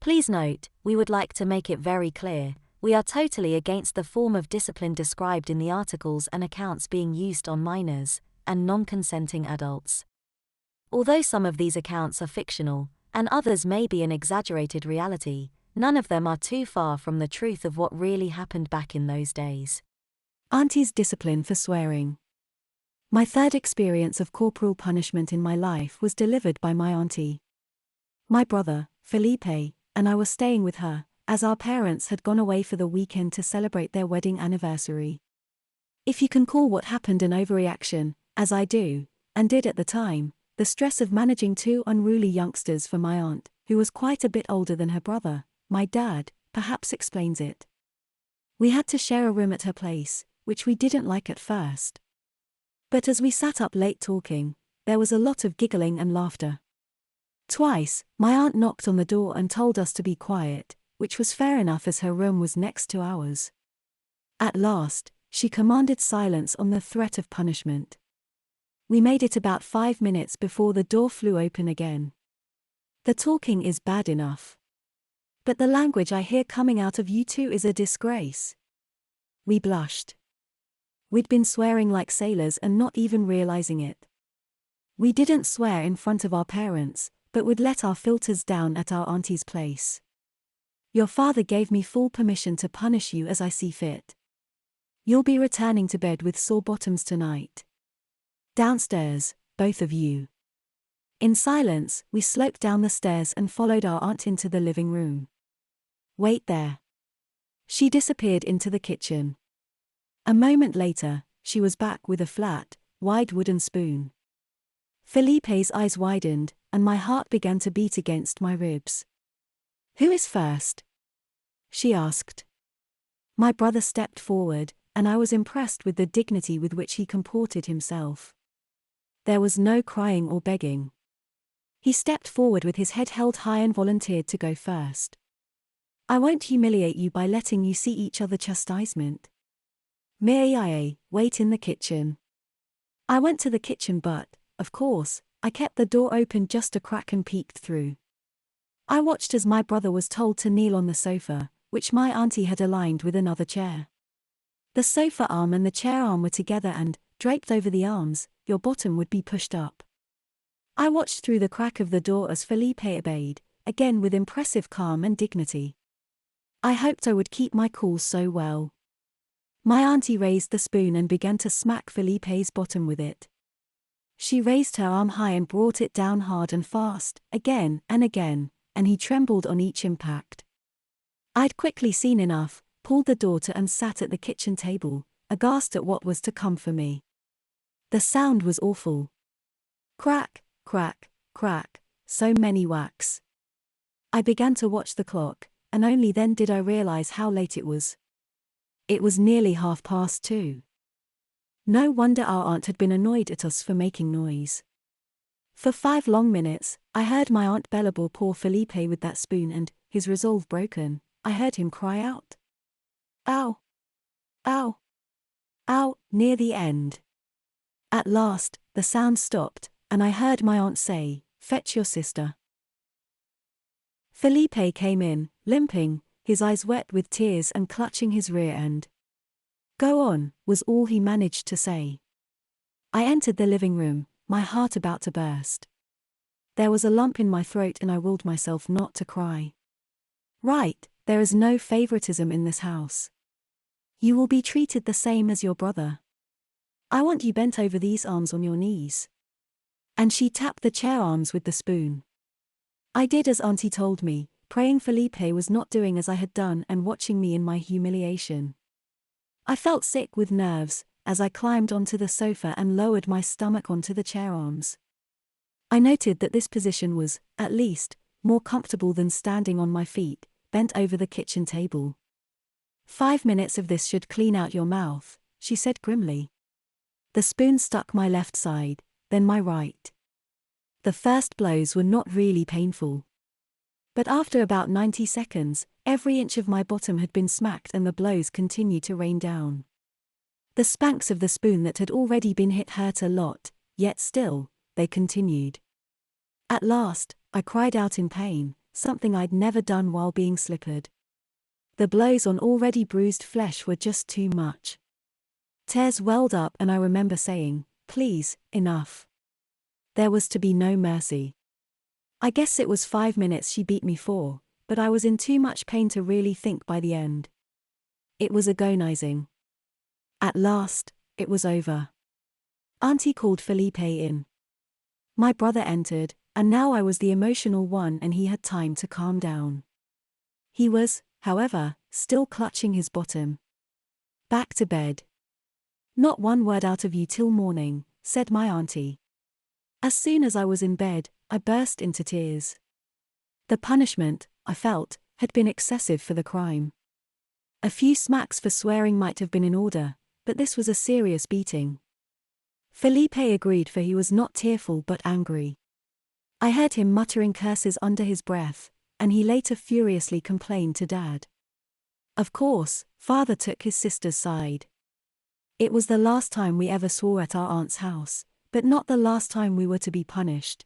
Please note, we would like to make it very clear, we are totally against the form of discipline described in the articles and accounts being used on minors and non-consenting adults. Although some of these accounts are fictional, and others may be an exaggerated reality, none of them are too far from the truth of what really happened back in those days. Auntie's discipline for swearing. My third experience of corporal punishment in my life was delivered by my auntie. My brother, Felipe, and I were staying with her, as our parents had gone away for the weekend to celebrate their wedding anniversary. If you can call what happened an overreaction, as I do, and did at the time, the stress of managing two unruly youngsters for my aunt, who was quite a bit older than her brother, my dad, perhaps explains it. We had to share a room at her place, which we didn't like at first. But as we sat up late talking, there was a lot of giggling and laughter. Twice, my aunt knocked on the door and told us to be quiet, which was fair enough as her room was next to ours. At last, she commanded silence on the threat of punishment. We made it about 5 minutes before the door flew open again. The talking is bad enough. But the language I hear coming out of you two is a disgrace. We blushed. We'd been swearing like sailors and not even realizing it. We didn't swear in front of our parents, but would let our filters down at our auntie's place. Your father gave me full permission to punish you as I see fit. You'll be returning to bed with sore bottoms tonight. Downstairs, both of you. In silence, we sloped down the stairs and followed our aunt into the living room. Wait there. She disappeared into the kitchen. A moment later, she was back with a flat, wide wooden spoon. Felipe's eyes widened, and my heart began to beat against my ribs. Who is first? She asked. My brother stepped forward, and I was impressed with the dignity with which he comported himself. There was no crying or begging. He stepped forward with his head held high and volunteered to go first. I won't humiliate you by letting you see each other chastisement. May I wait in the kitchen? I went to the kitchen but, of course, I kept the door open just a crack and peeked through. I watched as my brother was told to kneel on the sofa, which my auntie had aligned with another chair. The sofa arm and the chair arm were together and, draped over the arms, your bottom would be pushed up. I watched through the crack of the door as Felipe obeyed, again with impressive calm and dignity. I hoped I would keep my cool so well. My auntie raised the spoon and began to smack Felipe's bottom with it. She raised her arm high and brought it down hard and fast, again, and he trembled on each impact. I'd quickly seen enough, pulled the door to and sat at the kitchen table, aghast at what was to come for me. The sound was awful. Crack, crack, crack, so many whacks. I began to watch the clock, and only then did I realize how late it was. It was nearly 2:30. No wonder our aunt had been annoyed at us for making noise. For 5 long minutes, I heard my aunt Bellable poor Felipe with that spoon and, his resolve broken, I heard him cry out. Ow! Ow! Ow! Near the end. At last, the sound stopped, and I heard my aunt say, "Fetch your sister." Felipe came in, limping, his eyes wet with tears and clutching his rear end. "Go on," was all he managed to say. I entered the living room, my heart about to burst. There was a lump in my throat and I willed myself not to cry. Right, there is no favoritism in this house. You will be treated the same as your brother. I want you bent over these arms on your knees. And she tapped the chair arms with the spoon. I did as Auntie told me, praying Felipe was not doing as I had done and watching me in my humiliation. I felt sick with nerves as I climbed onto the sofa and lowered my stomach onto the chair arms. I noted that this position was, at least, more comfortable than standing on my feet, bent over the kitchen table. 5 minutes of this should clean out your mouth, she said grimly. The spoon stuck my left side, then my right. The first blows were not really painful. But after about 90 seconds, every inch of my bottom had been smacked and the blows continued to rain down. The spanks of the spoon that had already been hit hurt a lot, yet still, they continued. At last, I cried out in pain, something I'd never done while being slippered. The blows on already bruised flesh were just too much. Tears welled up and I remember saying, "Please, enough." There was to be no mercy. I guess it was 5 minutes she beat me for, but I was in too much pain to really think by the end. It was agonizing. At last, it was over. Auntie called Felipe in. My brother entered, and now I was the emotional one and he had time to calm down. He was, however, still clutching his bottom. "Back to bed. Not one word out of you till morning," said my auntie. As soon as I was in bed, I burst into tears. The punishment, I felt, had been excessive for the crime. A few smacks for swearing might have been in order, but this was a serious beating. Felipe agreed, for he was not tearful but angry. I heard him muttering curses under his breath, and he later furiously complained to Dad. Of course, Father took his sister's side. It was the last time we ever swore at our aunt's house, but not the last time we were to be punished.